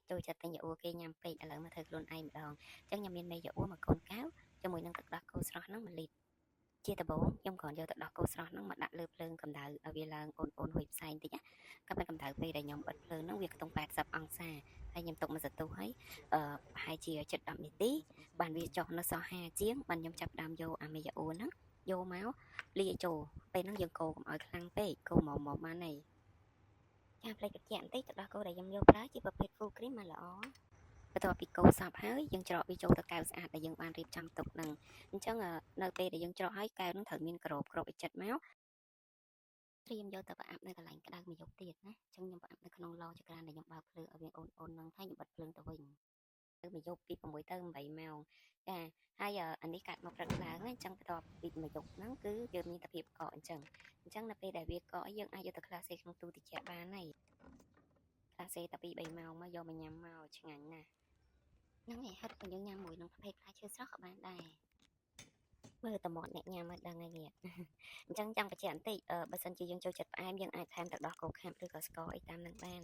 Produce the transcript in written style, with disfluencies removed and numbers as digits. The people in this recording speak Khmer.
ចូលចិត្តតែញ៉ាំគេញ៉ាំពេកឥឡូវមកធ្វើខ្លួនឯងម្ដងអញ្ចឹងខ្ញុំមានមេយ៉ាអ៊ូមួយកូនកៅជាមួយនឹងទឹកដោះគោស្រស់ហ្នឹង1លីត្រជាដំបូងខ្ញុំគ្រាន់យកទឹកដោះគោស្រស់ហ្នឹងមកដាក់លើភ្លើងកម្ដៅឲ្យវាឡើងអូនហុយផ្សែងតិចណាក៏ប៉ុន្តែកម្ដៅពេលដែលខ្ញុំបិទភ្លើងហ្នឹងវាខ្ទង់80អង្សាហើយខ្ញុំទុកមួយសន្ទុះហើយប្រហែលជាជិត10នាទីបានវាចុះនៅសល់50ជាងបានខ្ញុំចាប់ផ្ដើមយកអាមេយ៉ាអ៊ូហ្នឹងយកមកលាយចូលពេលហ្នឹងយើងកូរកុំឲ្យខ្លាំងពេកកូរមកបានហើយចាផ្លេចបញ្ជាក់បន្តិចទឹកដោះគោដែលខ្ញុំយកប្រើជាប្រភេទ full cream មកល្អបន្ទាប់ពីកូរសព្វហើយយើងច្រកវាចូលទៅកែវស្អាតដែលយើងបានរៀបចំទុកហ្នឹងអញ្ចឹងនៅពេលដែលយើងច្រកហើយកែវហ្នឹងត្រូវមានក្របឲ្យចិត្តមកត្រៀមយកទៅប្រអាប់នៅកន្លែងក្តៅមួយយប់ទៀតណាអញ្ចឹងខ្ញុំប្រអាប់នៅក្នុងឡចក្រានដែលខ្ញុំបើកភ្លើងឲ្យវាអូនហ្នឹងហើយខ្ញុំបិទភ្លើងទៅវិញទៅមួយយប់ពី6ទៅ8ម៉ោងចាហើយអានេះកាត់មកព្រឹកឡើងអញ្ចឹងបន្ទាប់ពីមួយយប់ហ្នឹងគឺយើងមានតែភាពកកអញ្ចឹងនៅពេលដែលវាកកយើងអាចយកទៅក្លាសេក្នុងទូត្រជាក់បានហើយក្លាសេតែ2 3ម៉ោងមកយកមកញ៉ាំមកឆ្ងាញ់ណាស់ហ្នឹងឯងហិតក៏យើងញ៉ាំមួយនឹងប្រភេទផ្លែឈើស្រស់ក៏បានដែរមើលតមាត់អ្នកញ៉ាំមកដឹងហើយនេះអញ្ចឹងចង់បញ្ជាក់បន្តិចបើសិនជាយើងចូលចិត្តផ្អែមយើងអាចថែមទឹកដោះគោខាប់ឬក៏ស្ករអីតាមនឹងបាន